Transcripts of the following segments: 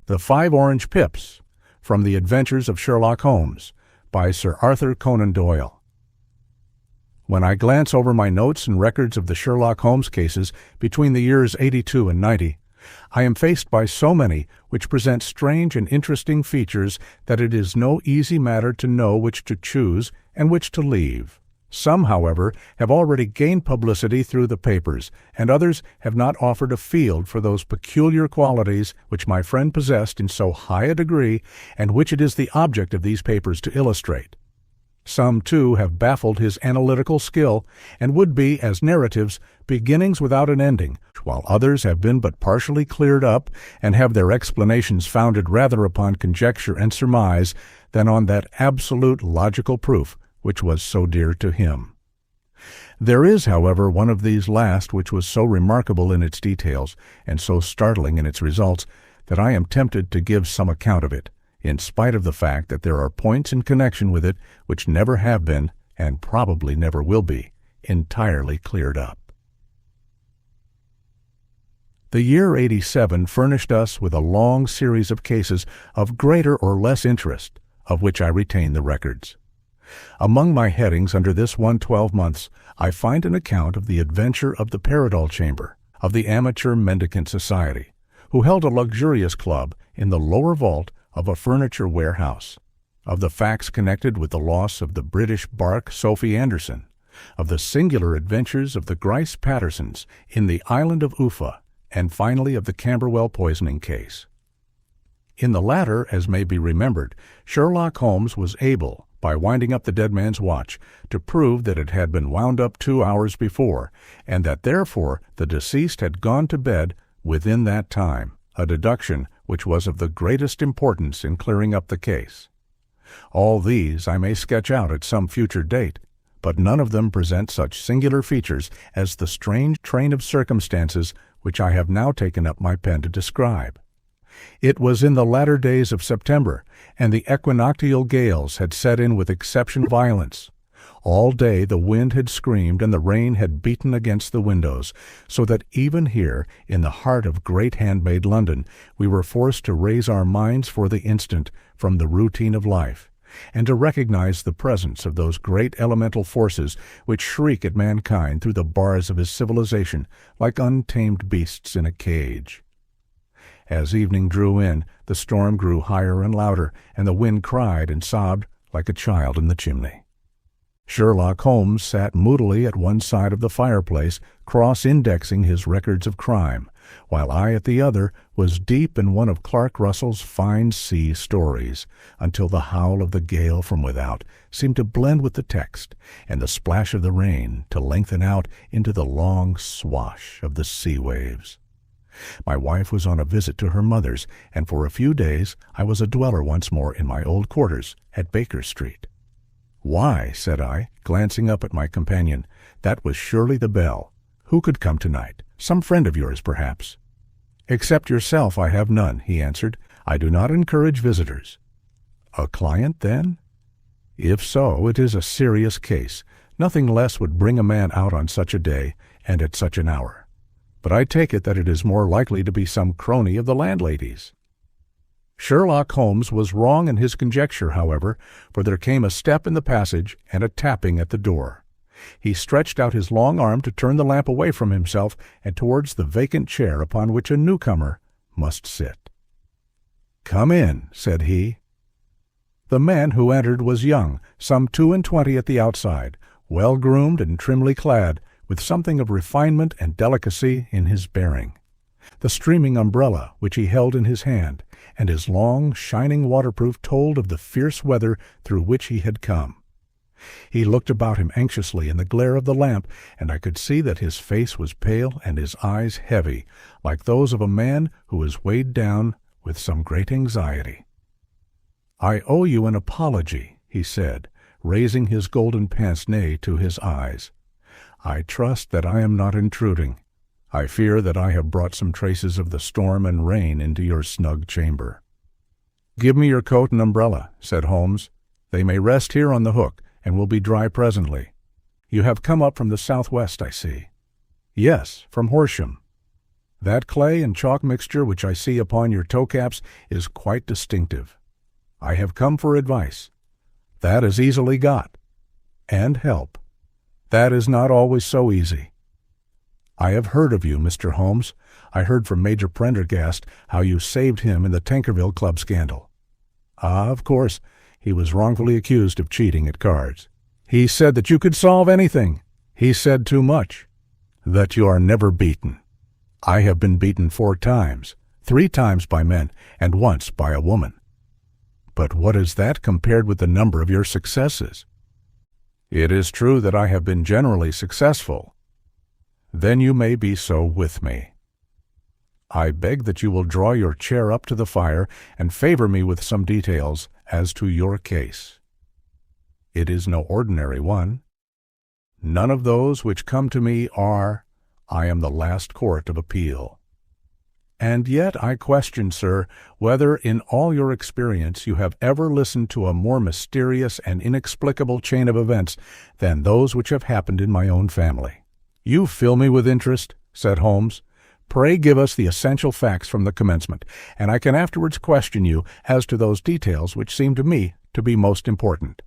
The 5 Orange Pips, from The Adventures of Sherlock Holmes, by Sir Arthur Conan Doyle. When I glance over my notes and records of the Sherlock Holmes cases between the years 82 and 90, I am faced by so many which present strange and interesting features that it is no easy matter to know which to choose and which to leave. Some, however, have already gained publicity through the papers, and others have not offered a field for those peculiar qualities which my friend possessed in so high a degree, and which it is the object of these papers to illustrate. Some, too, have baffled his analytical skill, and would be, as narratives, beginnings without an ending, while others have been but partially cleared up, and have their explanations founded rather upon conjecture and surmise than on that absolute logical proof which was so dear to him. There is, however, one of these last which was so remarkable in its details, and so startling in its results, that I am tempted to give some account of it, in spite of the fact that there are points in connection with it which never have been, and probably never will be, entirely cleared up. The year 87 furnished us with a long series of cases of greater or less interest, of which I retain the records. Among my headings under this 112 months, I find an account of the adventure of the Paradol Chamber, of the Amateur Mendicant Society, who held a luxurious club in the lower vault of a furniture warehouse, of the facts connected with the loss of the British bark Sophie Anderson, of the singular adventures of the Grice Pattersons in the island of Ufa, and finally of the Camberwell poisoning case. In the latter, as may be remembered, Sherlock Holmes was able, by winding up the dead man's watch, to prove that it had been wound up 2 hours before, and that therefore the deceased had gone to bed within that time, a deduction which was of the greatest importance in clearing up the case. All these I may sketch out at some future date, but none of them present such singular features as the strange train of circumstances which I have now taken up my pen to describe. It was in the latter days of September, and the equinoctial gales had set in with exceptional violence. All day the wind had screamed and the rain had beaten against the windows, so that even here, in the heart of great handmade London, we were forced to raise our minds for the instant from the routine of life, and to recognize the presence of those great elemental forces which shriek at mankind through the bars of his civilization like untamed beasts in a cage. As evening drew in, the storm grew higher and louder, and the wind cried and sobbed like a child in the chimney. Sherlock Holmes sat moodily at one side of the fireplace, cross-indexing his records of crime, while I at the other was deep in one of Clark Russell's fine sea stories, until the howl of the gale from without seemed to blend with the text, and the splash of the rain to lengthen out into the long swash of the sea waves. My wife was on a visit to her mother's, and for a few days I was a dweller once more in my old quarters at Baker Street. "Why," said I, glancing up at my companion, "that was surely the bell. Who could come tonight? Some friend of yours, perhaps." "Except yourself, I have none," he answered. "I do not encourage visitors." "A client, then?" "If so, it is a serious case. Nothing less would bring a man out on such a day, and at such an hour. But I take it that it is more likely to be some crony of the landlady's." Sherlock Holmes was wrong in his conjecture, however, for there came a step in the passage and a tapping at the door. He stretched out his long arm to turn the lamp away from himself and towards the vacant chair upon which a newcomer must sit. "Come in," said he. The man who entered was young, some 22 at the outside, well-groomed and trimly clad, with something of refinement and delicacy in his bearing. The streaming umbrella which he held in his hand, and his long, shining waterproof told of the fierce weather through which he had come. He looked about him anxiously in the glare of the lamp, and I could see that his face was pale and his eyes heavy, like those of a man who is weighed down with some great anxiety. "I owe you an apology," he said, raising his golden pince-nez to his eyes. "I trust that I am not intruding. I fear that I have brought some traces of the storm and rain into your snug chamber." "Give me your coat and umbrella," said Holmes. "They may rest here on the hook, and will be dry presently. You have come up from the southwest, I see." "Yes, from Horsham." That clay and chalk mixture which I see upon your toe caps is quite distinctive. I have come for advice. That is easily got. And help. That is not always so easy. I have heard of you, Mr. Holmes. I heard from Major Prendergast how you saved him in the Tankerville Club scandal. Ah, of course, he was wrongfully accused of cheating at cards. He said that you could solve anything. He said too much. That you are never beaten. I have been beaten 4 times, 3 times by men, and once by a woman. But what is that compared with the number of your successes? It is true that I have been generally successful. Then you may be so with me. I beg that you will draw your chair up to the fire and favor me with some details as to your case. It is no ordinary one. None of those which come to me are, I am the last court of appeal. And yet I question, sir, whether in all your experience you have ever listened to a more mysterious and inexplicable chain of events than those which have happened in my own family. You fill me with interest, said Holmes. Pray give us the essential facts from the commencement, and I can afterwards question you as to those details which seem to me to be most important.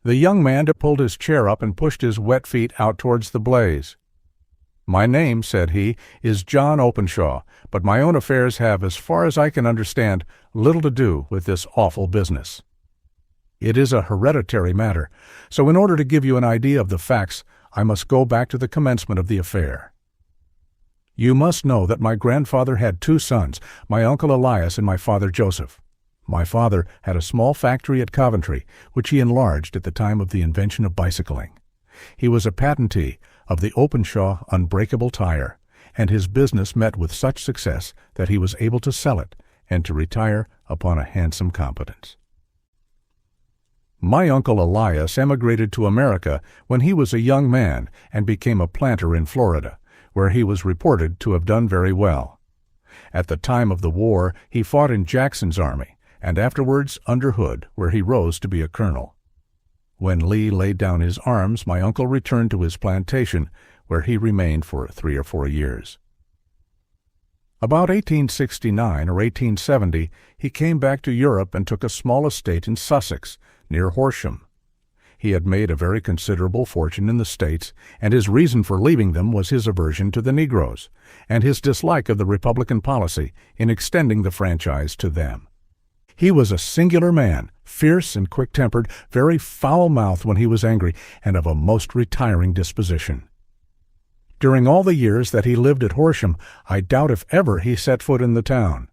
The young man pulled his chair up and pushed his wet feet out towards the blaze. My name, said he, is John Openshaw, but my own affairs have, as far as I can understand, little to do with this awful business. It is a hereditary matter, so in order to give you an idea of the facts, I must go back to the commencement of the affair. You must know that my grandfather had 2 sons, my uncle Elias and my father Joseph. My father had a small factory at Coventry, which he enlarged at the time of the invention of bicycling. He was a patentee of the Openshaw unbreakable tire, and his business met with such success that he was able to sell it and to retire upon a handsome competence. My uncle Elias emigrated to America when he was a young man and became a planter in Florida, where he was reported to have done very well. At the time of the war he fought in Jackson's army, and afterwards under Hood, where he rose to be a colonel. When Lee laid down his arms, my uncle returned to his plantation, where he remained for 3 or 4 years. About 1869 or 1870, he came back to Europe and took a small estate in Sussex, near Horsham. He had made a very considerable fortune in the States, and his reason for leaving them was his aversion to the Negroes, and his dislike of the Republican policy in extending the franchise to them. He was a singular man, fierce and quick-tempered, very foul-mouthed when he was angry, and of a most retiring disposition. During all the years that he lived at Horsham, I doubt if ever he set foot in the town.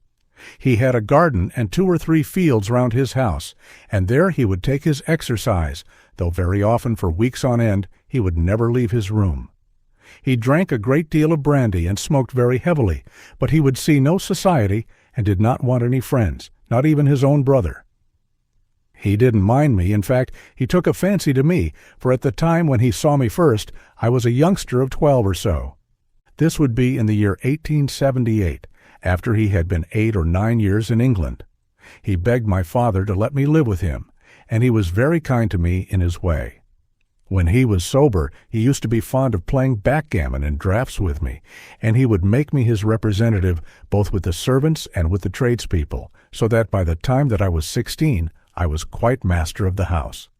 He had a garden and 2 or 3 fields round his house, and there he would take his exercise, though very often for weeks on end he would never leave his room. He drank a great deal of brandy and smoked very heavily, but he would see no society and did not want any friends, not even his own brother. He didn't mind me. In fact, he took a fancy to me, for at the time when he saw me first, I was a youngster of 12 or so. This would be in the year 1878, after he had been 8 or 9 years in England. He begged my father to let me live with him, and he was very kind to me in his way. When he was sober, he used to be fond of playing backgammon and draughts with me, and he would make me his representative both with the servants and with the tradespeople, so that by the time that I was 16, I was quite master of the house.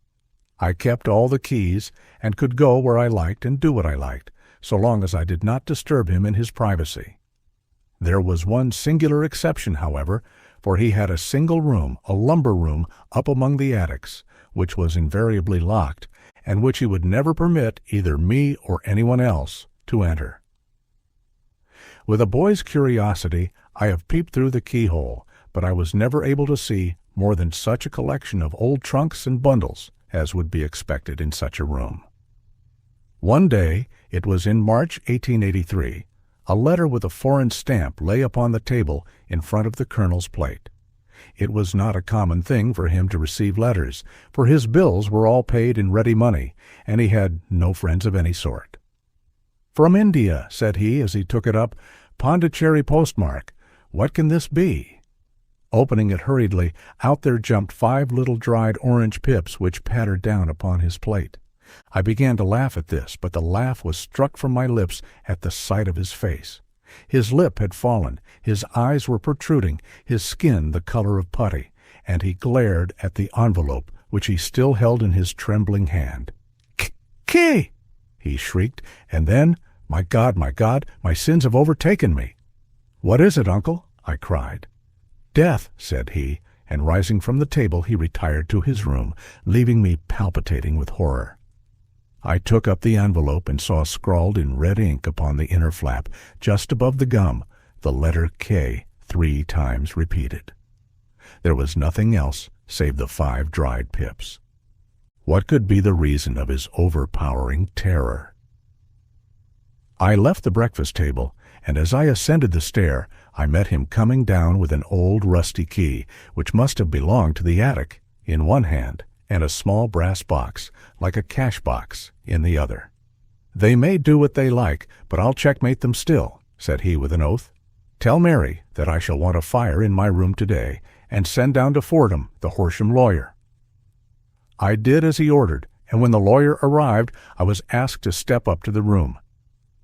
I kept all the keys, and could go where I liked and do what I liked, so long as I did not disturb him in his privacy. There was one singular exception, however, for he had a single room, a lumber room, up among the attics, which was invariably locked, and which he would never permit either me or anyone else to enter. With a boy's curiosity, I have peeped through the keyhole, but I was never able to see more than such a collection of old trunks and bundles as would be expected in such a room. One day, it was in March 1883, a letter with a foreign stamp lay upon the table in front of the colonel's plate. It was not a common thing for him to receive letters, for his bills were all paid in ready money, and he had no friends of any sort. "From India," said he as he took it up, "Pondicherry postmark. What can this be?" Opening it hurriedly, out there jumped 5 little dried orange pips which pattered down upon his plate. I began to laugh at this, but the laugh was struck from my lips at the sight of his face. His lip had fallen, his eyes were protruding, his skin the color of putty, and he glared at the envelope which he still held in his trembling hand. "Kay!" he shrieked, and then, my God, my sins have overtaken me." "What is it, uncle?" I cried. "Death," said he, and rising from the table he retired to his room, leaving me palpitating with horror. I took up the envelope and saw scrawled in red ink upon the inner flap, just above the gum, the letter K 3 times repeated. There was nothing else save the 5 dried pips. What could be the reason of his overpowering terror? I left the breakfast table, and as I ascended the stair, I met him coming down with an old rusty key, which must have belonged to the attic, in one hand, and a small brass box, like a cash box, in the other. "They may do what they like, but I'll checkmate them still," said he with an oath. "Tell Mary that I shall want a fire in my room today, and send down to Fordham, the Horsham lawyer." I did as he ordered, and when the lawyer arrived, I was asked to step up to the room.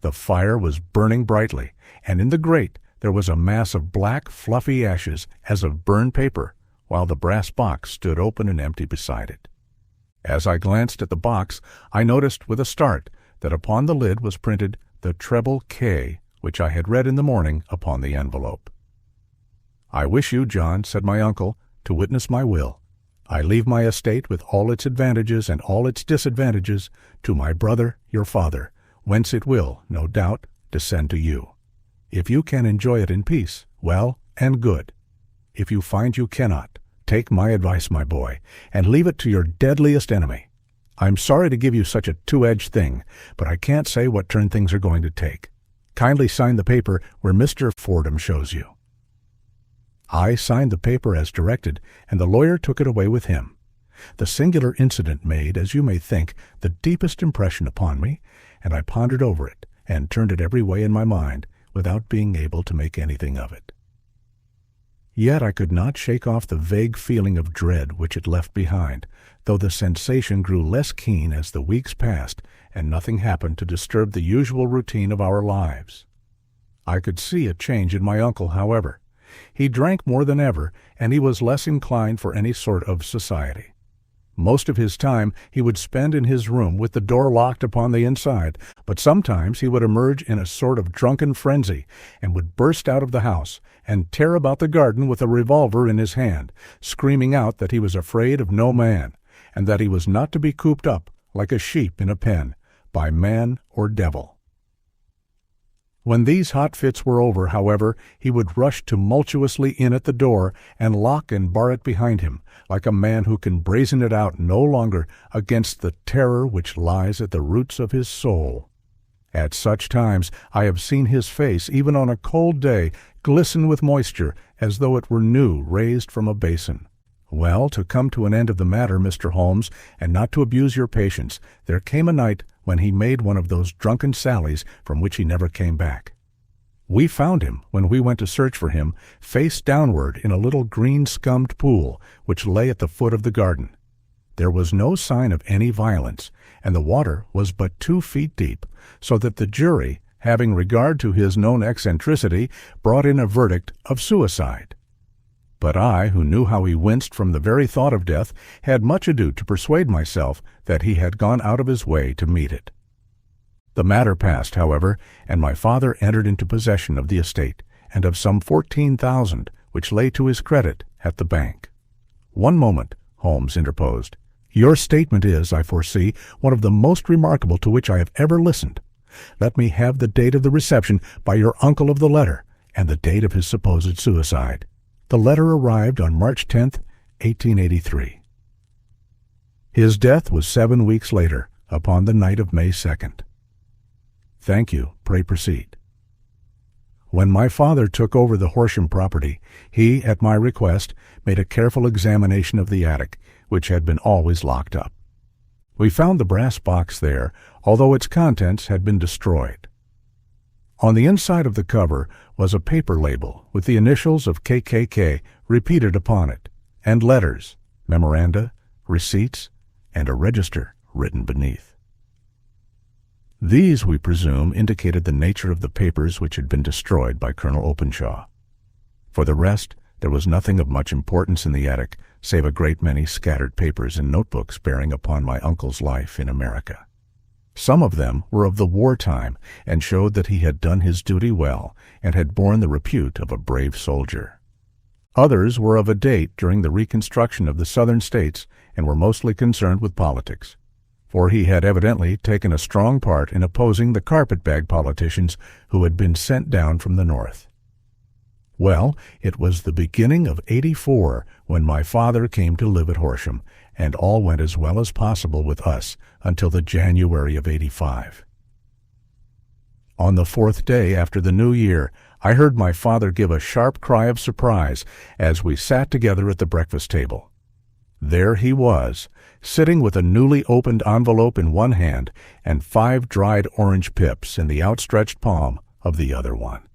The fire was burning brightly, and in the grate there was a mass of black, fluffy ashes as of burned paper, while the brass box stood open and empty beside it. As I glanced at the box, I noticed with a start that upon the lid was printed the treble K, which I had read in the morning upon the envelope. "I wish you, John," said my uncle, "to witness my will. I leave my estate with all its advantages and all its disadvantages to my brother, your father, whence it will, no doubt, descend to you. If you can enjoy it in peace, well and good. If you find you cannot, take my advice, my boy, and leave it to your deadliest enemy. I'm sorry to give you such a two-edged thing, but I can't say what turn things are going to take. Kindly sign the paper where Mr. Fordham shows you." I signed the paper as directed, and the lawyer took it away with him. The singular incident made, as you may think, the deepest impression upon me, and I pondered over it, and turned it every way in my mind, without being able to make anything of it. Yet I could not shake off the vague feeling of dread which it left behind, though the sensation grew less keen as the weeks passed, and nothing happened to disturb the usual routine of our lives. I could see a change in my uncle, however. He drank more than ever, and he was less inclined for any sort of society. Most of his time he would spend in his room with the door locked upon the inside, but sometimes he would emerge in a sort of drunken frenzy, and would burst out of the house, and tear about the garden with a revolver in his hand, screaming out that he was afraid of no man, and that he was not to be cooped up, like a sheep in a pen, by man or devil. When these hot fits were over, however, he would rush tumultuously in at the door and lock and bar it behind him, like a man who can brazen it out no longer against the terror which lies at the roots of his soul. At such times I have seen his face, even on a cold day, glisten with moisture, as though it were new raised from a basin. Well, to come to an end of the matter, Mr. Holmes, and not to abuse your patience, there came a night when he made one of those drunken sallies from which he never came back. We found him, when we went to search for him, face downward in a little green-scummed pool which lay at the foot of the garden. There was no sign of any violence, and the water was but 2 feet deep, so that the jury, having regard to his known eccentricity, brought in a verdict of suicide. But I, who knew how he winced from the very thought of death, had much ado to persuade myself that he had gone out of his way to meet it. The matter passed, however, and my father entered into possession of the estate, and of some 14,000, which lay to his credit at the bank. "One moment," Holmes interposed. "Your statement is, I foresee, one of the most remarkable to which I have ever listened. Let me have the date of the reception by your uncle of the letter, and the date of his supposed suicide." The letter arrived on March 10th, 1883. His death was 7 weeks later, upon the night of May 2nd. "Thank you. Pray proceed." When my father took over the Horsham property, he, at my request, made a careful examination of the attic, which had been always locked up. We found the brass box there, although its contents had been destroyed. On the inside of the cover was a paper label with the initials of KKK repeated upon it, and letters, memoranda, receipts, and a register written beneath. These, we presume, indicated the nature of the papers which had been destroyed by Colonel Openshaw. For the rest, there was nothing of much importance in the attic, save a great many scattered papers and notebooks bearing upon my uncle's life in America. Some of them were of the wartime, and showed that he had done his duty well, and had borne the repute of a brave soldier. Others were of a date during the reconstruction of the Southern states, and were mostly concerned with politics, for he had evidently taken a strong part in opposing the carpetbag politicians who had been sent down from the North. Well, it was the beginning of '84 when my father came to live at Horsham, and all went as well as possible with us until the January of '85. On the 4th day after the New Year, I heard my father give a sharp cry of surprise as we sat together at the breakfast table. There he was, sitting with a newly opened envelope in one hand and 5 dried orange pips in the outstretched palm of the other one.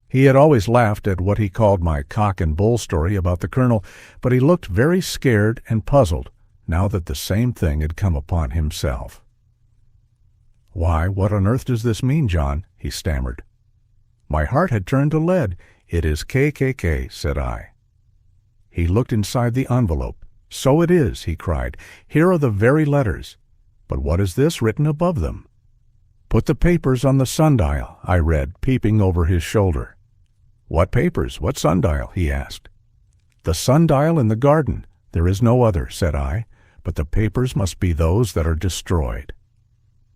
He had always laughed at what he called my cock and bull story about the colonel, but he looked very scared and puzzled now that the same thing had come upon himself. "Why, what on earth does this mean, John?" he stammered. My heart had turned to lead. "It is KKK," said I. He looked inside the envelope. "So it is," he cried. "Here are the very letters. But what is this written above them?" "Put the papers on the sundial," I read, peeping over his shoulder. "What papers? What sundial?" he asked. "The sundial in the garden. There is no other," said I, "but the papers must be those that are destroyed."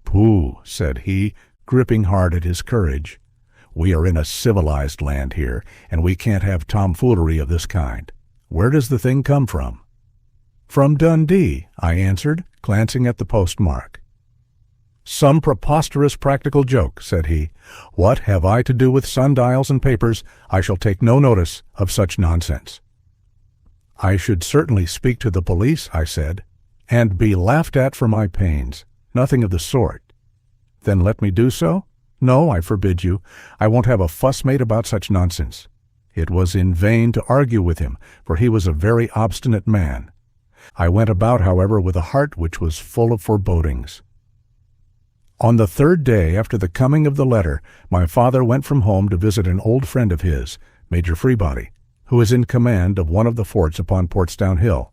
"Pooh," said he, gripping hard at his courage. "We are in a civilized land here, and we can't have tomfoolery of this kind. Where does the thing come from?" "From Dundee," I answered, glancing at the postmark. "Some preposterous practical joke," said he. "What have I to do with sundials and papers? I shall take no notice of such nonsense." "I should certainly speak to the police," I said, "and be laughed at for my pains. Nothing of the sort." "Then let me do so?" "No, I forbid you. I won't have a fuss made about such nonsense." It was in vain to argue with him, for he was a very obstinate man. I went about, however, with a heart which was full of forebodings. On the 3rd day after the coming of the letter, my father went from home to visit an old friend of his, Major Freebody, who is in command of one of the forts upon Portsdown Hill.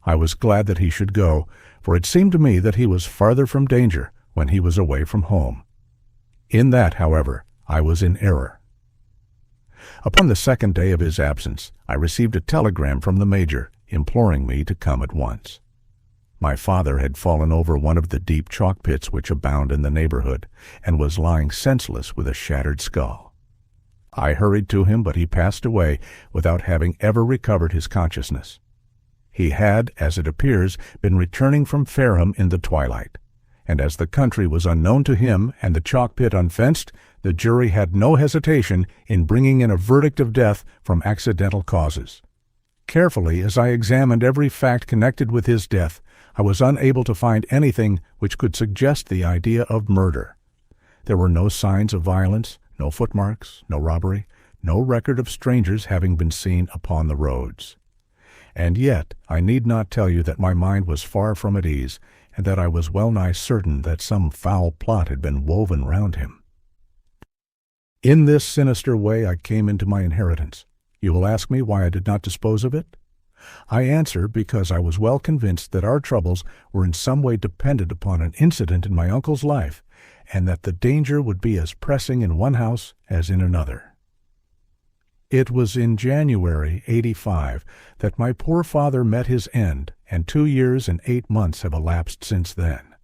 I was glad that he should go, for it seemed to me that he was farther from danger when he was away from home. In that, however, I was in error. Upon the 2nd day of his absence, I received a telegram from the Major, imploring me to come at once. My father had fallen over one of the deep chalk pits which abound in the neighborhood, and was lying senseless with a shattered skull. I hurried to him, but he passed away without having ever recovered his consciousness. He had, as it appears, been returning from Fareham in the twilight, and as the country was unknown to him and the chalk pit unfenced, the jury had no hesitation in bringing in a verdict of death from accidental causes. Carefully as I examined every fact connected with his death, I was unable to find anything which could suggest the idea of murder. There were no signs of violence, no footmarks, no robbery, no record of strangers having been seen upon the roads. And yet I need not tell you that my mind was far from at ease, and that I was well nigh certain that some foul plot had been woven round him. In this sinister way I came into my inheritance. You will ask me why I did not dispose of it? I answer because I was well convinced that our troubles were in some way dependent upon an incident in my uncle's life, and that the danger would be as pressing in one house as in another. It was in January '85 that my poor father met his end, and 2 years and 8 months have elapsed since then.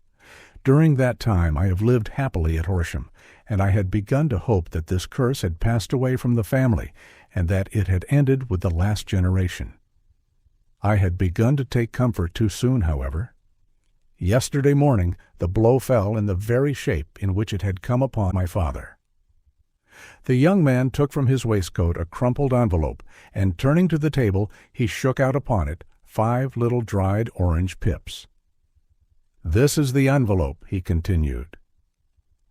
During that time I have lived happily at Horsham, and I had begun to hope that this curse had passed away from the family, and that it had ended with the last generation. I had begun to take comfort too soon, however. Yesterday morning the blow fell in the very shape in which it had come upon my father. The young man took from his waistcoat a crumpled envelope, and turning to the table, he shook out upon it 5 little dried orange pips. "This is the envelope," he continued.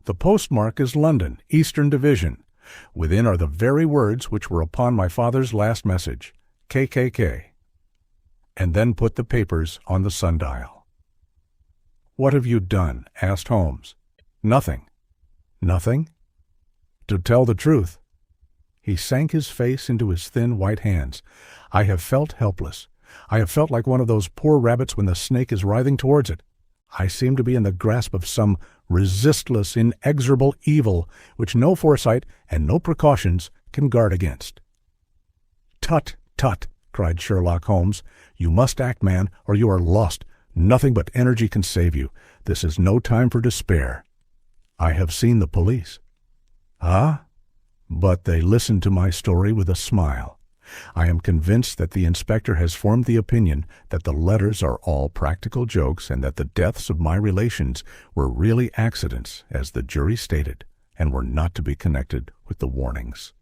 "The postmark is London, Eastern Division. Within are the very words which were upon my father's last message, KKK. And then put the papers on the sundial." "What have you done?" asked Holmes. Nothing. Nothing? To tell the truth. He sank his face into his thin white hands. I have felt helpless. I have felt like one of those poor rabbits when the snake is writhing towards it. I seem to be in the grasp of some resistless, inexorable evil which no foresight and no precautions can guard against. "Tut, tut!" cried Sherlock Holmes. "You must act, man, or you are lost. Nothing but energy can save you. This is no time for despair." "I have seen the police." "Ah?" But they listened to my story with a smile. I am convinced that the inspector has formed the opinion that the letters are all practical jokes and that the deaths of my relations were really accidents, as the jury stated, and were not to be connected with the warnings.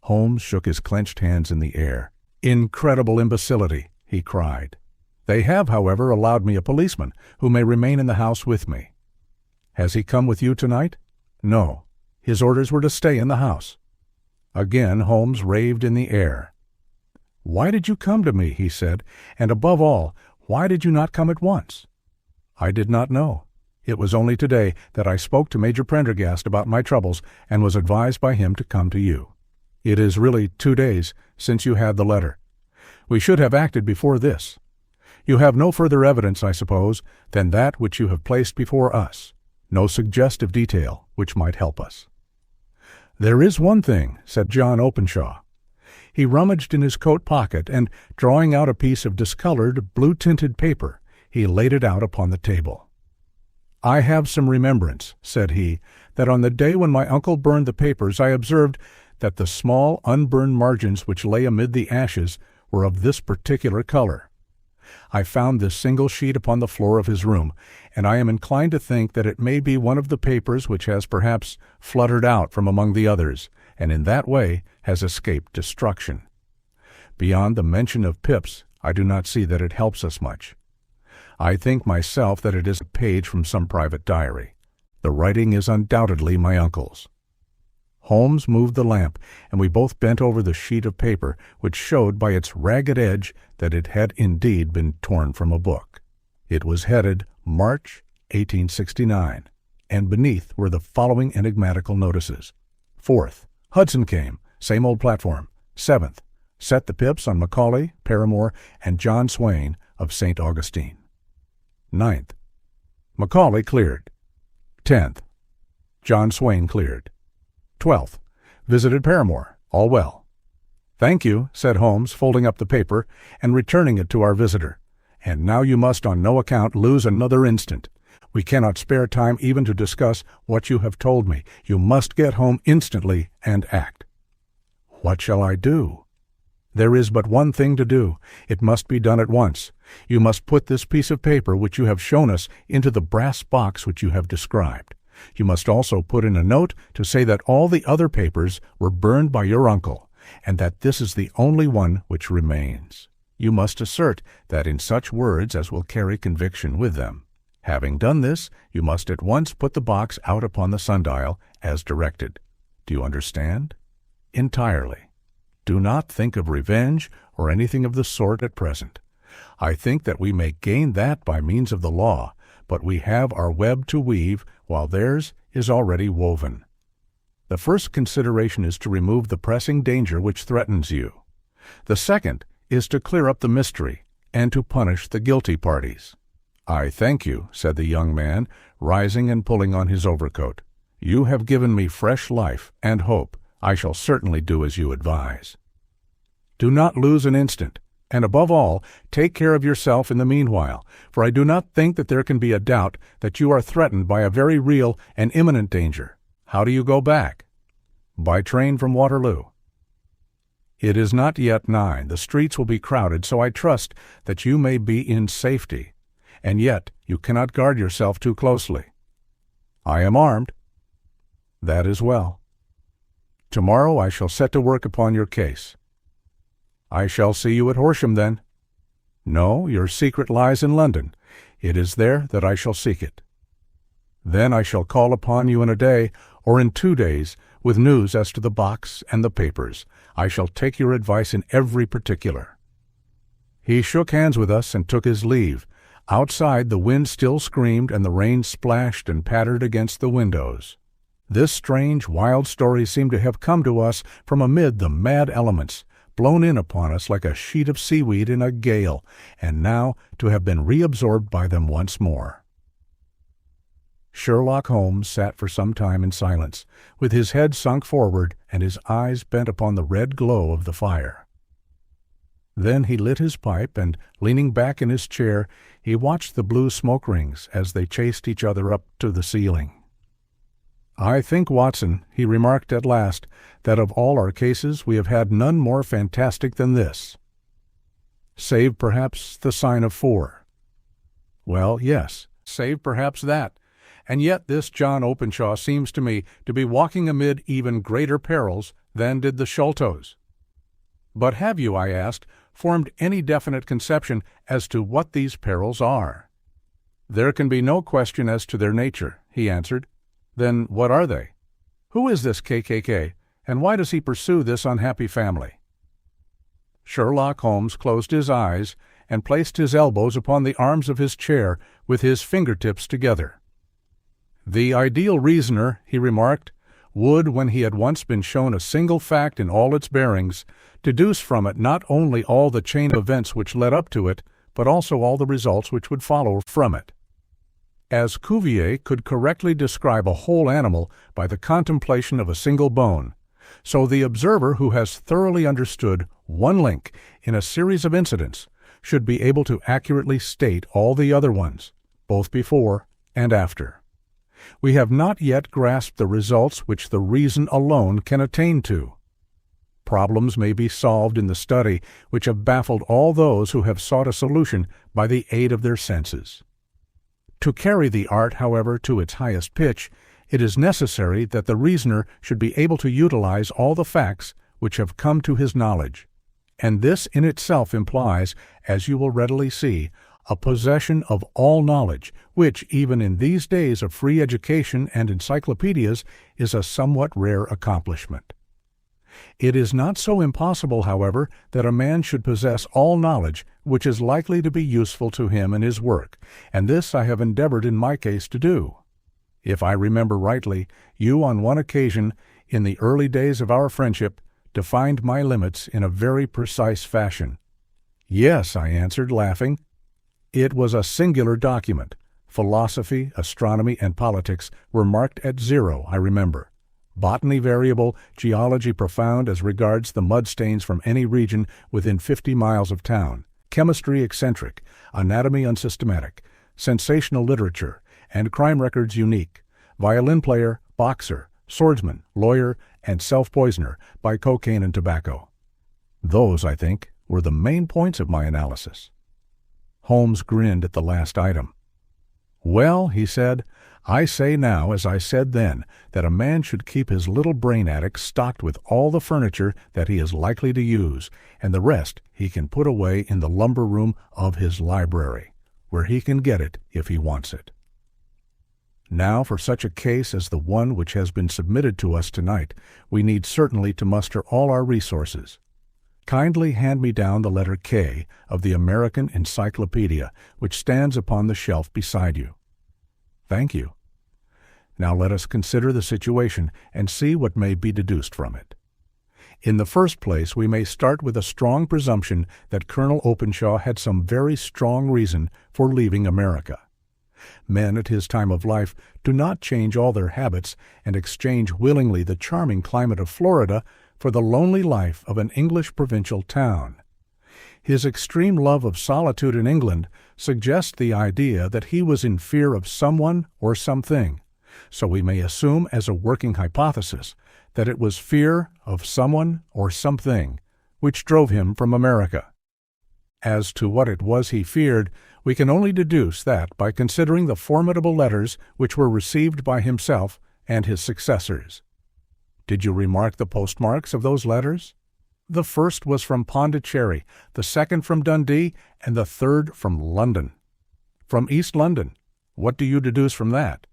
Holmes shook his clenched hands in the air. "Incredible imbecility!" he cried. "They have, however, allowed me a policeman who may remain in the house with me." "Has he come with you tonight?" "No. His orders were to stay in the house." Again Holmes raved in the air. "Why did you come to me?" he said, "and above all, why did you not come at once?" "I did not know. It was only today that I spoke to Major Prendergast about my troubles and was advised by him to come to you. It is really 2 days since you had the letter. We should have acted before this. You have no further evidence, I suppose, than that which you have placed before us. No suggestive detail which might help us." "There is one thing," said John Openshaw. He rummaged in his coat pocket, and, drawing out a piece of discolored, blue-tinted paper, he laid it out upon the table. "I have some remembrance," said he, "that on the day when my uncle burned the papers I observed that the small, unburned margins which lay amid the ashes were of this particular color. I found this single sheet upon the floor of his room, and I am inclined to think that it may be one of the papers which has perhaps fluttered out from among the others, and in that way has escaped destruction. Beyond the mention of PIPS, I do not see that it helps us much. I think myself that it is a page from some private diary. The writing is undoubtedly my uncle's." Holmes moved the lamp, and we both bent over the sheet of paper, which showed by its ragged edge that it had indeed been torn from a book. It was headed March 1869, and beneath were the following enigmatical notices. 4th, Hudson came, same old platform. 7th, set the pips on Macaulay, Paramore, and John Swain of St. Augustine. 9th, Macaulay cleared. 10th, John Swain cleared. 12th, visited Paramore, all well. "Thank you," said Holmes, folding up the paper and returning it to our visitor. "And now you must on no account lose another instant. We cannot spare time even to discuss what you have told me. You must get home instantly and act." "What shall I do?" "There is but one thing to do. It must be done at once. You must put this piece of paper which you have shown us into the brass box which you have described. You must also put in a note to say that all the other papers were burned by your uncle, and that this is the only one which remains. You must assert that in such words as will carry conviction with them. Having done this, you must at once put the box out upon the sundial, as directed. Do you understand?" "Entirely. Do not think of revenge or anything of the sort at present. I think that we may gain that by means of the law, but we have our web to weave, while theirs is already woven. The first consideration is to remove the pressing danger which threatens you. The second is to clear up the mystery, and to punish the guilty parties." "I thank you," said the young man, rising and pulling on his overcoat. "You have given me fresh life and hope. I shall certainly do as you advise." "Do not lose an instant. And above all, take care of yourself in the meanwhile, for I do not think that there can be a doubt that you are threatened by a very real and imminent danger. How do you go back?" "By train from Waterloo." "It is not yet 9. The streets will be crowded, so I trust that you may be in safety. And yet you cannot guard yourself too closely." "I am armed." "That is well. Tomorrow I shall set to work upon your case." "I shall see you at Horsham, then." "No, your secret lies in London. It is there that I shall seek it." "Then I shall call upon you in a day, or in 2 days, with news as to the box and the papers. I shall take your advice in every particular." He shook hands with us and took his leave. Outside, the wind still screamed and the rain splashed and pattered against the windows. This strange, wild story seemed to have come to us from amid the mad elements, blown in upon us like a sheet of seaweed in a gale, and now to have been reabsorbed by them once more. Sherlock Holmes sat for some time in silence, with his head sunk forward and his eyes bent upon the red glow of the fire. Then he lit his pipe and, leaning back in his chair, he watched the blue smoke rings as they chased each other up to the ceiling. "I think, Watson," he remarked at last, "that of all our cases we have had none more fantastic than this. Save perhaps the sign of 4. Well, yes, save perhaps that. And yet this John Openshaw seems to me to be walking amid even greater perils than did the Sholtos. But have you, I asked, formed any definite conception as to what these perils are?" "There can be no question as to their nature," he answered. "Then what are they? Who is this KKK, and why does he pursue this unhappy family?" Sherlock Holmes closed his eyes and placed his elbows upon the arms of his chair with his fingertips together. "The ideal reasoner," he remarked, "would, when he had once been shown a single fact in all its bearings, deduce from it not only all the chain of events which led up to it, but also all the results which would follow from it. As Cuvier could correctly describe a whole animal by the contemplation of a single bone, so the observer who has thoroughly understood one link in a series of incidents should be able to accurately state all the other ones, both before and after. We have not yet grasped the results which the reason alone can attain to. Problems may be solved in the study which have baffled all those who have sought a solution by the aid of their senses. To carry the art, however, to its highest pitch, it is necessary that the reasoner should be able to utilize all the facts which have come to his knowledge, and this in itself implies, as you will readily see, a possession of all knowledge, which, even in these days of free education and encyclopedias, is a somewhat rare accomplishment. It is not so impossible, however, that a man should possess all knowledge which is likely to be useful to him in his work, and this I have endeavored in my case to do. If I remember rightly, you on one occasion, in the early days of our friendship, defined my limits in a very precise fashion. "Yes," I answered, laughing. "It was a singular document. Philosophy, astronomy, and politics were marked at 0, I remember. Botany variable, geology profound as regards the mud stains from any region within 50 miles of town, chemistry eccentric, anatomy unsystematic, sensational literature, and crime records unique, violin player, boxer, swordsman, lawyer, and self-poisoner by cocaine and tobacco. Those, I think, were the main points of my analysis." Holmes grinned at the last item. "Well," he said, "I say now, as I said then, that a man should keep his little brain attic stocked with all the furniture that he is likely to use, and the rest he can put away in the lumber room of his library, where he can get it if he wants it. Now, for such a case as the one which has been submitted to us tonight, we need certainly to muster all our resources. Kindly hand me down the letter K of the American Encyclopedia, which stands upon the shelf beside you. Thank you. Now let us consider the situation and see what may be deduced from it. In the first place, we may start with a strong presumption that Colonel Openshaw had some very strong reason for leaving America. Men at his time of life do not change all their habits and exchange willingly the charming climate of Florida for the lonely life of an English provincial town. His extreme love of solitude in England suggests the idea that he was in fear of someone or something, so we may assume as a working hypothesis that it was fear of someone or something which drove him from America. As to what it was he feared, we can only deduce that by considering the formidable letters which were received by himself and his successors. Did you remark the postmarks of those letters? The first was from Pondicherry, the second from Dundee, and the third from London. From East London. What do you deduce from that?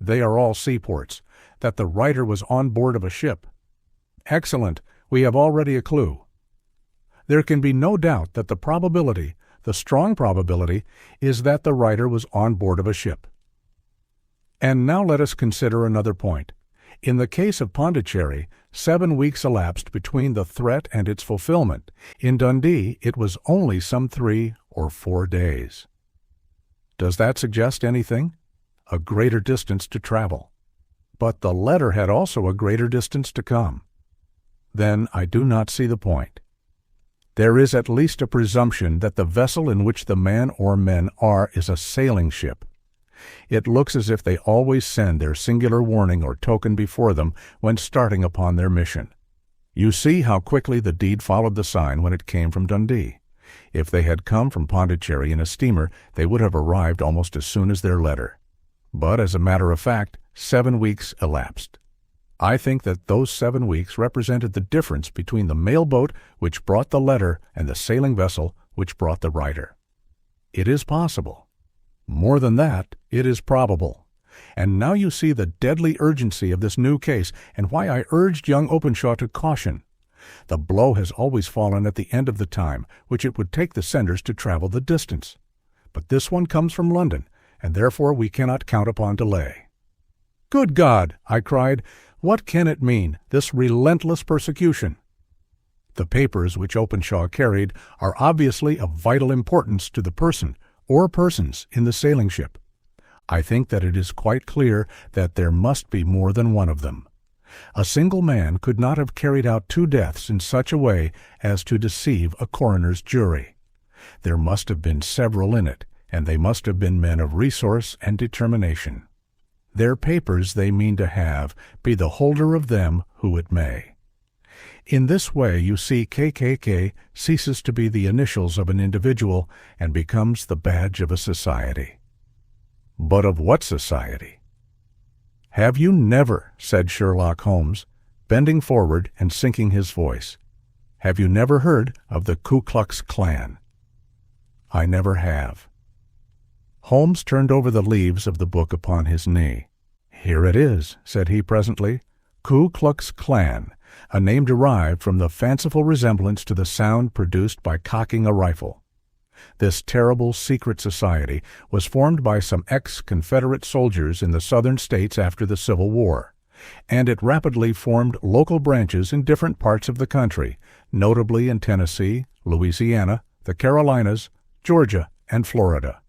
They are all seaports, that the writer was on board of a ship. Excellent. We have already a clue. There can be no doubt that the probability, the strong probability is that the writer was on board of a ship. And now let us consider another point. In the case of Pondicherry, 7 weeks elapsed between the threat and its fulfillment. In Dundee, it was only some 3 or 4 days. Does that suggest anything? A greater distance to travel. But the letter had also a greater distance to come. Then I do not see the point. There is at least a presumption that the vessel in which the man or men are is a sailing ship. It looks as if they always send their singular warning or token before them when starting upon their mission. You see how quickly the deed followed the sign when it came from Dundee. If they had come from Pondicherry in a steamer, they would have arrived almost as soon as their letter. But as a matter of fact, 7 weeks elapsed. I think that those 7 weeks represented the difference between the mail boat which brought the letter and the sailing vessel which brought the writer. It is possible. More than that, it is probable. And now you see the deadly urgency of this new case and why I urged young Openshaw to caution. The blow has always fallen at the end of the time which it would take the senders to travel the distance. But this one comes from London, and therefore we cannot count upon delay. Good God, I cried, what can it mean, this relentless persecution? The papers which Openshaw carried are obviously of vital importance to the person or persons in the sailing ship. I think that it is quite clear that there must be more than one of them. A single man could not have carried out 2 deaths in such a way as to deceive a coroner's jury. There must have been several in it, and they must have been men of resource and determination. Their papers they mean to have, be the holder of them who it may. In this way you see KKK ceases to be the initials of an individual and becomes the badge of a society. But of what society? Have you never, said Sherlock Holmes, bending forward and sinking his voice, have you never heard of the Ku Klux Klan? I never have. Holmes turned over the leaves of the book upon his knee. Here it is, said he presently, Ku Klux Klan, a name derived from the fanciful resemblance to the sound produced by cocking a rifle. This terrible secret society was formed by some ex-Confederate soldiers in the Southern states after the Civil War, and it rapidly formed local branches in different parts of the country, notably in Tennessee, Louisiana, the Carolinas, Georgia, and Florida.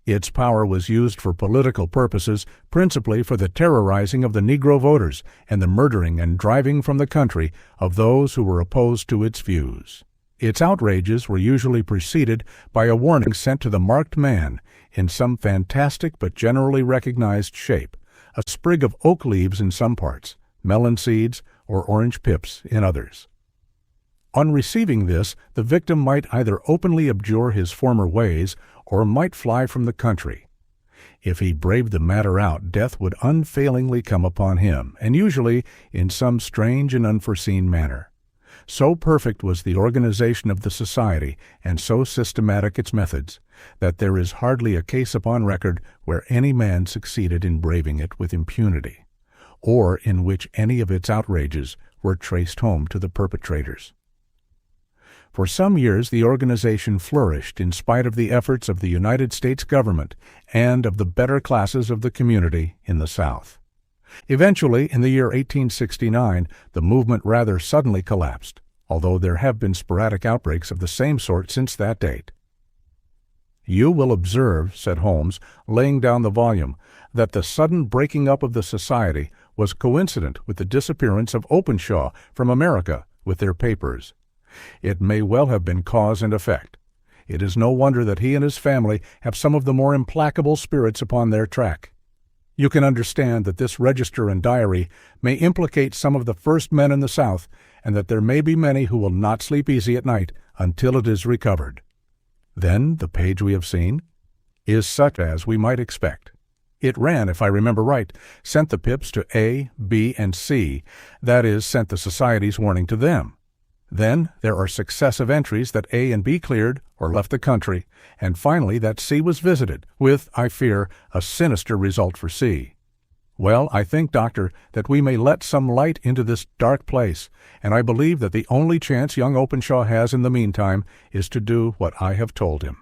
Its power was used for political purposes, principally for the terrorizing of the Negro voters and the murdering and driving from the country of those who were opposed to its views. Its outrages were usually preceded by a warning sent to the marked man in some fantastic but generally recognized shape, a sprig of oak leaves in some parts, melon seeds, or orange pips in others. On receiving this, the victim might either openly abjure his former ways or might fly from the country. If he braved the matter out, death would unfailingly come upon him, and usually in some strange and unforeseen manner. So perfect was the organization of the society, and so systematic its methods, that there is hardly a case upon record where any man succeeded in braving it with impunity, or in which any of its outrages were traced home to the perpetrators. For some years the organization flourished in spite of the efforts of the United States government and of the better classes of the community in the South. Eventually, in the year 1869, the movement rather suddenly collapsed, although there have been sporadic outbreaks of the same sort since that date. You will observe, said Holmes, laying down the volume, that the sudden breaking up of the society was coincident with the disappearance of Openshaw from America with their papers. It may well have been cause and effect. It is no wonder that he and his family have some of the more implacable spirits upon their track. You can understand that this register and diary may implicate some of the first men in the South, and that there may be many who will not sleep easy at night until it is recovered. Then the page we have seen is such as we might expect. It ran, if I remember right, sent the pips to A, B, and C, that is, sent the society's warning to them. Then there are successive entries that A and B cleared or left the country, and finally that C was visited, with, I fear, a sinister result for C. Well, I think, Doctor, that we may let some light into this dark place, and I believe that the only chance young Openshaw has in the meantime is to do what I have told him.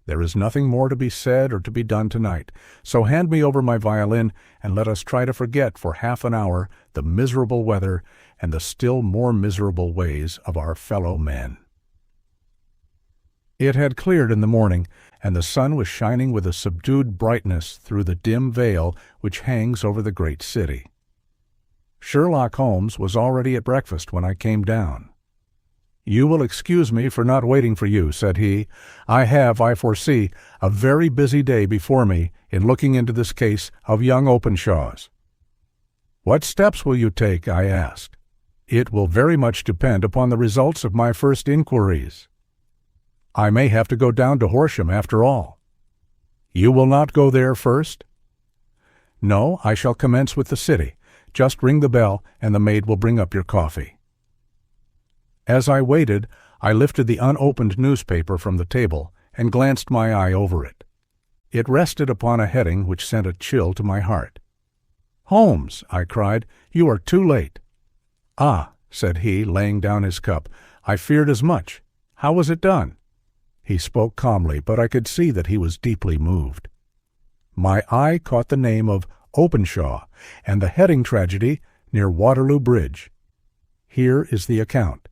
There is nothing more to be said or to be done tonight, so hand me over my violin, and let us try to forget for half an hour the miserable weather and the still more miserable ways of our fellow men." It had cleared in the morning, and the sun was shining with a subdued brightness through the dim veil which hangs over the great city. Sherlock Holmes was already at breakfast when I came down. "You will excuse me for not waiting for you," said he. "I have, I foresee, a very busy day before me in looking into this case of young Openshaw's." "What steps will you take?" I asked. "It will very much depend upon the results of my first inquiries. I may have to go down to Horsham after all." "You will not go there first?" "No, I shall commence with the city. Just ring the bell, and the maid will bring up your coffee." As I waited, I lifted the unopened newspaper from the table and glanced my eye over it. It rested upon a heading which sent a chill to my heart. "Holmes," I cried, "you are too late." "Ah," said he, laying down his cup, "I feared as much. How was it done?" He spoke calmly, but I could see that he was deeply moved. My eye caught the name of Openshaw and the heading tragedy near Waterloo Bridge. Here is the account.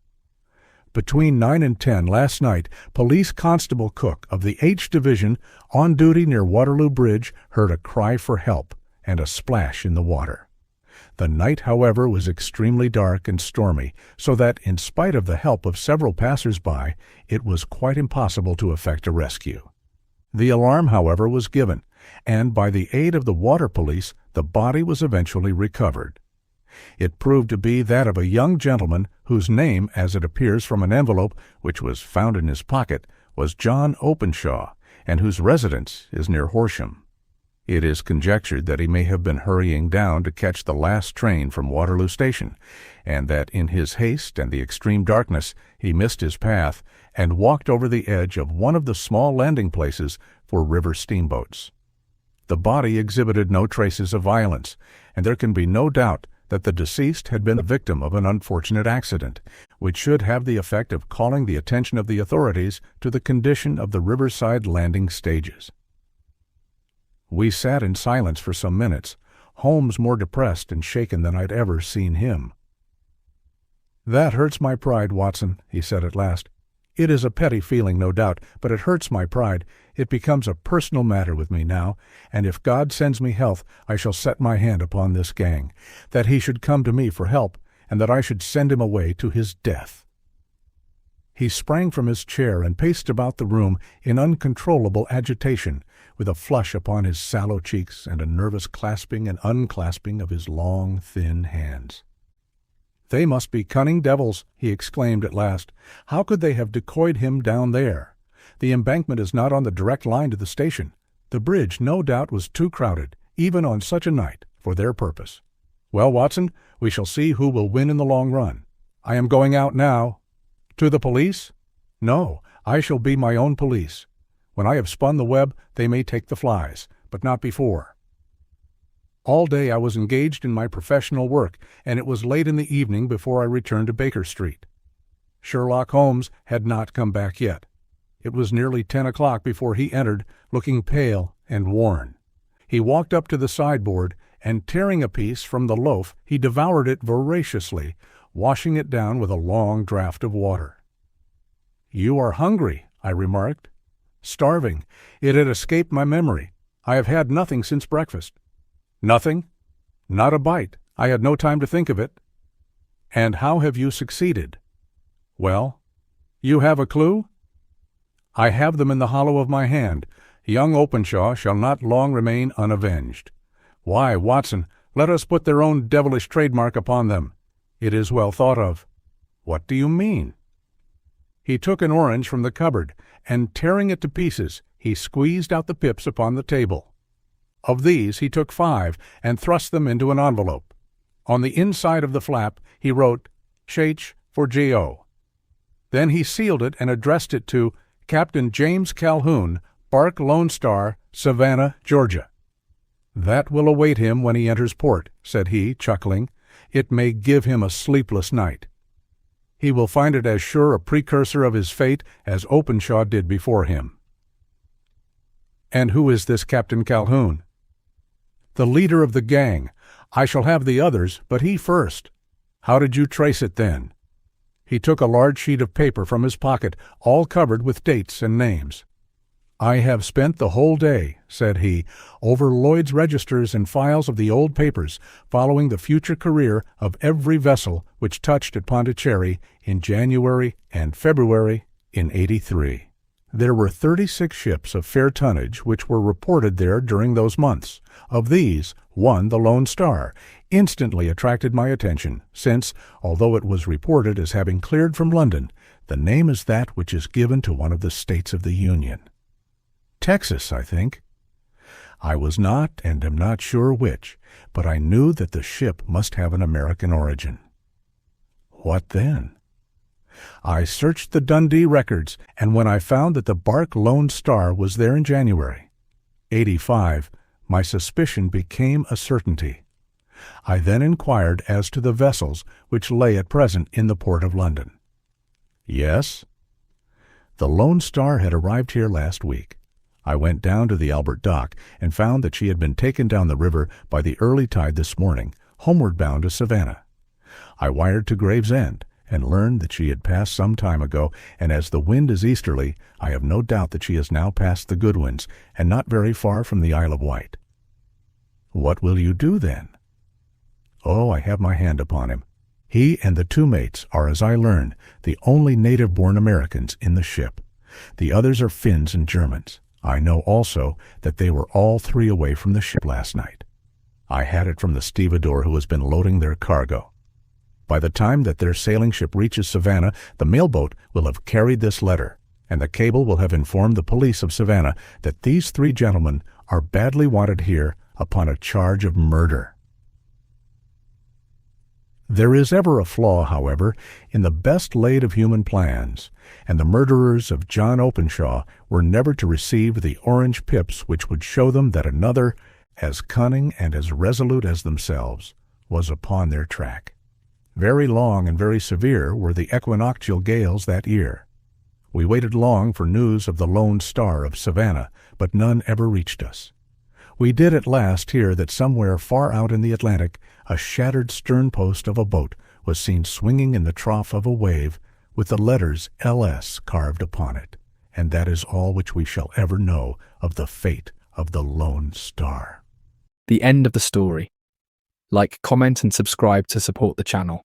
Between 9 and 10 last night, Police Constable Cook of the H Division on duty near Waterloo Bridge heard a cry for help and a splash in the water. The night, however, was extremely dark and stormy, so that, in spite of the help of several passers-by, it was quite impossible to effect a rescue. The alarm, however, was given, and by the aid of the water police, the body was eventually recovered. It proved to be that of a young gentleman whose name, as it appears from an envelope which was found in his pocket, was John Openshaw, and whose residence is near Horsham. It is conjectured that he may have been hurrying down to catch the last train from Waterloo Station, and that in his haste and the extreme darkness he missed his path and walked over the edge of one of the small landing places for river steamboats. The body exhibited no traces of violence, and there can be no doubt that the deceased had been the victim of an unfortunate accident, which should have the effect of calling the attention of the authorities to the condition of the riverside landing stages. We sat in silence for some minutes, Holmes more depressed and shaken than I'd ever seen him. "That hurts my pride, Watson," he said at last. "It is a petty feeling, no doubt, but it hurts my pride. It becomes a personal matter with me now, and if God sends me health, I shall set my hand upon this gang, that he should come to me for help, and that I should send him away to his death." He sprang from his chair and paced about the room in uncontrollable agitation, with a flush upon his sallow cheeks and a nervous clasping and unclasping of his long, thin hands. "They must be cunning devils," he exclaimed at last. "How could they have decoyed him down there? The embankment is not on the direct line to the station. The bridge, no doubt, was too crowded, even on such a night, for their purpose. Well, Watson, we shall see who will win in the long run. I am going out now." "To the police?" "No, I shall be my own police. When I have spun the web, they may take the flies, but not before." All day I was engaged in my professional work, and it was late in the evening before I returned to Baker Street. Sherlock Holmes had not come back yet. It was nearly 10 o'clock before he entered, looking pale and worn. He walked up to the sideboard, and tearing a piece from the loaf, he devoured it voraciously, washing it down with a long draught of water. "You are hungry," I remarked. "Starving. It had escaped my memory. I have had nothing since breakfast." "Nothing?" "Not a bite. I had no time to think of it." "And how have you succeeded?" "Well, you have a clue?" "I have them in the hollow of my hand. Young Openshaw shall not long remain unavenged. Why, Watson, let us put their own devilish trademark upon them. It is well thought of." "What do you mean?" He took an orange from the cupboard, and tearing it to pieces, he squeezed out the pips upon the table. Of these he took 5 and thrust them into an envelope. On the inside of the flap he wrote "Ch for G.O." Then he sealed it and addressed it to Captain James Calhoun, Bark Lone Star, Savannah, Georgia. "That will await him when he enters port," said he, chuckling. "It may give him a sleepless night. He will find it as sure a precursor of his fate as Openshaw did before him." "And who is this Captain Calhoun?" "The leader of the gang. I shall have the others, but he first." "How did you trace it, then?" He took a large sheet of paper from his pocket, all covered with dates and names. "I have spent the whole day," said he, "over Lloyd's registers and files of the old papers, following the future career of every vessel which touched at Pondicherry in January and February in '83. There were 36 ships of fair tonnage which were reported there during those months. Of these, one, the Lone Star, instantly attracted my attention, since, although it was reported as having cleared from London, the name is that which is given to one of the states of the Union. Texas, I think. I was not and am not sure which, but I knew that the ship must have an American origin. What then? I searched the Dundee records, and when I found that the bark Lone Star was there in January '85, my suspicion became a certainty. I then inquired as to the vessels which lay at present in the port of London. Yes? The Lone Star had arrived here last week. I went down to the Albert Dock and found that she had been taken down the river by the early tide this morning, homeward bound to Savannah. I wired to Gravesend and learned that she had passed some time ago, and as the wind is easterly, I have no doubt that she has now passed the Goodwins and not very far from the Isle of Wight. What will you do then? Oh, I have my hand upon him. He and the 2 mates are, as I learn, the only native-born Americans in the ship. The others are Finns and Germans. I know also that they were all 3 away from the ship last night. I had it from the stevedore who has been loading their cargo. By the time that their sailing ship reaches Savannah, the mailboat will have carried this letter, and the cable will have informed the police of Savannah that these 3 gentlemen are badly wanted here upon a charge of murder. There is ever a flaw, however, in the best laid of human plans, and the murderers of John Openshaw were never to receive the orange pips which would show them that another, as cunning and as resolute as themselves, was upon their track. Very long and very severe were the equinoctial gales that year. We waited long for news of the Lone Star of Savannah, but none ever reached us. We did at last hear that somewhere far out in the Atlantic a shattered stern-post of a boat was seen swinging in the trough of a wave with the letters L.S. carved upon it, and that is all which we shall ever know of the fate of the Lone Star. The end of the story. Like, comment and subscribe to support the channel.